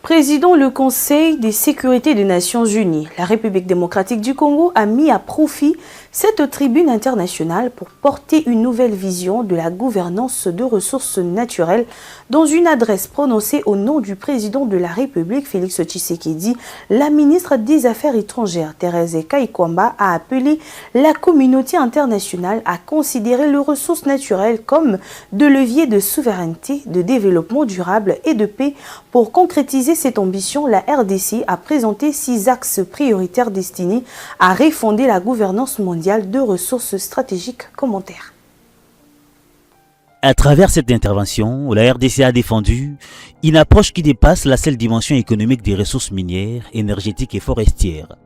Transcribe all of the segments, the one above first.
Président le Conseil de sécurité des Nations Unies, la République démocratique du Congo a mis à profit cette tribune internationale pour porter une nouvelle vision de la gouvernance de ressources naturelles. Dans une adresse prononcée au nom du président de la République, Félix Tshisekedi, la ministre des Affaires étrangères, Thérèse Kaikwamba, a appelé la communauté internationale à considérer les ressources naturelles comme de leviers de souveraineté, de développement durable et de paix. Pour concrétiser cette ambition, la RDC a présenté 6 axes prioritaires destinés à refonder la gouvernance mondiale de ressources stratégiques. Commentaire. À travers cette intervention, la RDC a défendu une approche qui dépasse la seule dimension économique des ressources minières, énergétiques et forestières.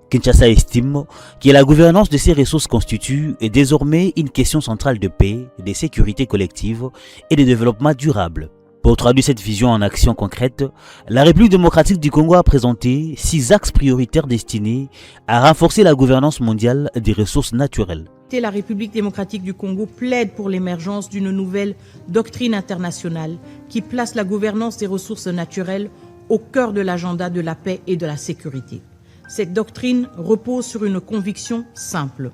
Kinshasa estime que la gouvernance de ces ressources constitue désormais une question centrale de paix, de sécurité collective et de développement durable. Pour traduire cette vision en actions concrètes, la République démocratique du Congo a présenté 6 axes prioritaires destinés à renforcer la gouvernance mondiale des ressources naturelles. La République démocratique du Congo plaide pour l'émergence d'une nouvelle doctrine internationale qui place la gouvernance des ressources naturelles au cœur de l'agenda de la paix et de la sécurité. Cette doctrine repose sur une conviction simple.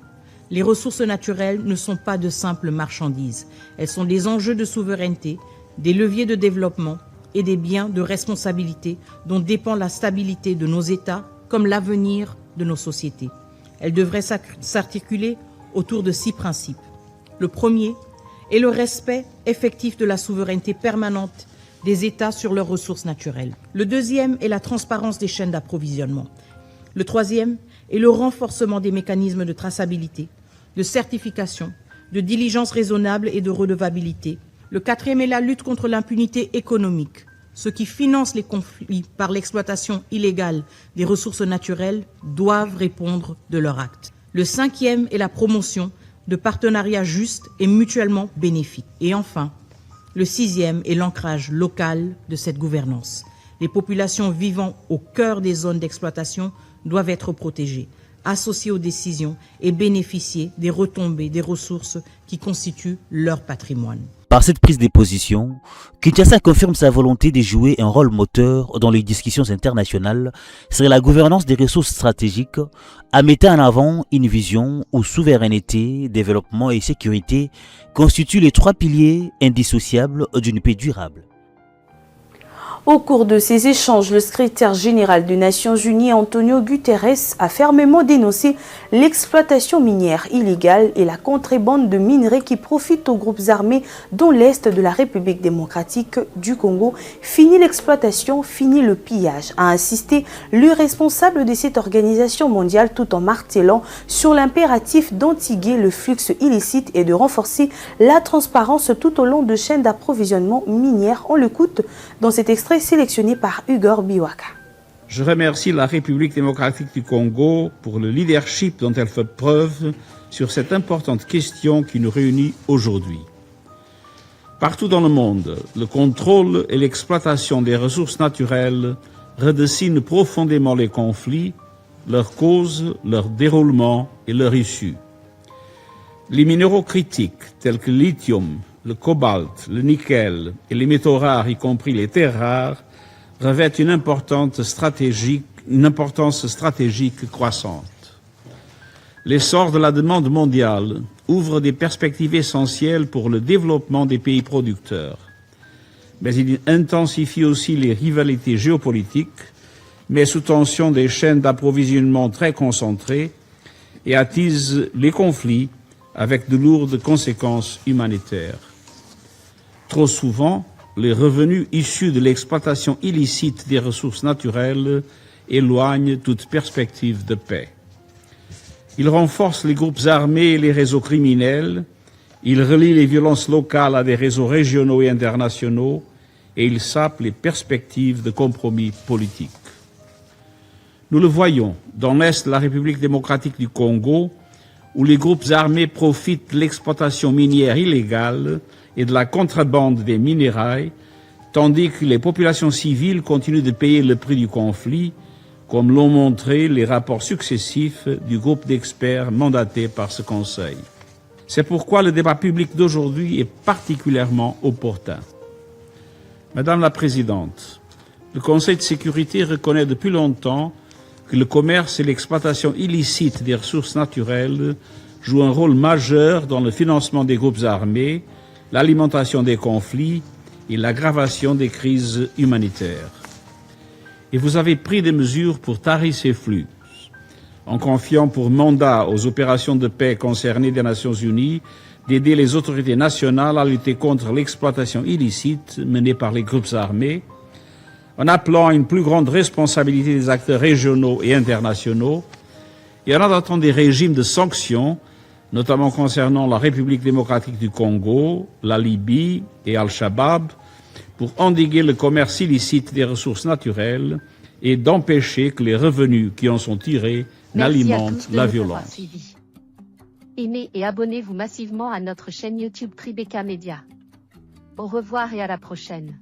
Les ressources naturelles ne sont pas de simples marchandises. Elles sont des enjeux de souveraineté, des leviers de développement et des biens de responsabilité dont dépend la stabilité de nos États comme l'avenir de nos sociétés. Elles devraient s'articuler autour de 6 principes. Le premier est le respect effectif de la souveraineté permanente des États sur leurs ressources naturelles. Le deuxième est la transparence des chaînes d'approvisionnement. Le troisième est le renforcement des mécanismes de traçabilité, de certification, de diligence raisonnable et de redevabilité. Le quatrième est la lutte contre l'impunité économique. Ceux qui financent les conflits par l'exploitation illégale des ressources naturelles doivent répondre de leurs actes. Le cinquième est la promotion de partenariats justes et mutuellement bénéfiques. Et enfin, le sixième est l'ancrage local de cette gouvernance. Les populations vivant au cœur des zones d'exploitation doivent être protégées, associées aux décisions et bénéficier des retombées des ressources qui constituent leur patrimoine. Par cette prise de position, Kinshasa confirme sa volonté de jouer un rôle moteur dans les discussions internationales sur la gouvernance des ressources stratégiques, en mettant en avant une vision où souveraineté, développement et sécurité constituent les 3 piliers indissociables d'une paix durable. Au cours de ces échanges, le secrétaire général des Nations Unies, Antonio Guterres, a fermement dénoncé l'exploitation minière illégale et la contrebande de minerais qui profitent aux groupes armés dans l'Est de la République démocratique du Congo. Fini l'exploitation, fini le pillage, a insisté le responsable de cette organisation mondiale tout en martelant sur l'impératif d'endiguer le flux illicite et de renforcer la transparence tout au long de chaînes d'approvisionnement minières. On l'écoute dans cet extrait sélectionné par Hugo Biwaka. Je remercie la République démocratique du Congo pour le leadership dont elle fait preuve sur cette importante question qui nous réunit aujourd'hui. Partout dans le monde, le contrôle et l'exploitation des ressources naturelles redessinent profondément les conflits, leurs causes, leur déroulement et leur issue. Les minéraux critiques tels que le lithium, le cobalt, le nickel et les métaux rares, y compris les terres rares, revêtent une importance stratégique croissante. L'essor de la demande mondiale ouvre des perspectives essentielles pour le développement des pays producteurs. Mais il intensifie aussi les rivalités géopolitiques, met sous tension des chaînes d'approvisionnement très concentrées et attise les conflits avec de lourdes conséquences humanitaires. Trop souvent, les revenus issus de l'exploitation illicite des ressources naturelles éloignent toute perspective de paix. Ils renforcent les groupes armés et les réseaux criminels, ils relient les violences locales à des réseaux régionaux et internationaux, et ils sapent les perspectives de compromis politiques. Nous le voyons dans l'Est de la République démocratique du Congo, où les groupes armés profitent de l'exploitation minière illégale et de la contrebande des minerais, tandis que les populations civiles continuent de payer le prix du conflit, comme l'ont montré les rapports successifs du groupe d'experts mandaté par ce Conseil. C'est pourquoi le débat public d'aujourd'hui est particulièrement opportun. Madame la Présidente, Le Conseil de sécurité reconnaît depuis longtemps que le commerce et l'exploitation illicite des ressources naturelles jouent un rôle majeur dans le financement des groupes armés, l'alimentation des conflits et l'aggravation des crises humanitaires. Et vous avez pris des mesures pour tarir ces flux, en confiant pour mandat aux opérations de paix concernées des Nations Unies d'aider les autorités nationales à lutter contre l'exploitation illicite menée par les groupes armés, en appelant à une plus grande responsabilité des acteurs régionaux et internationaux, et en adoptant des régimes de sanctions, notamment concernant la République démocratique du Congo, la Libye et Al-Shabaab, pour endiguer le commerce illicite des ressources naturelles et d'empêcher que les revenus qui en sont tirés n'alimentent la violence. Aimez et abonnez-vous massivement à notre chaîne YouTube Tribeca Media. Au revoir et à la prochaine.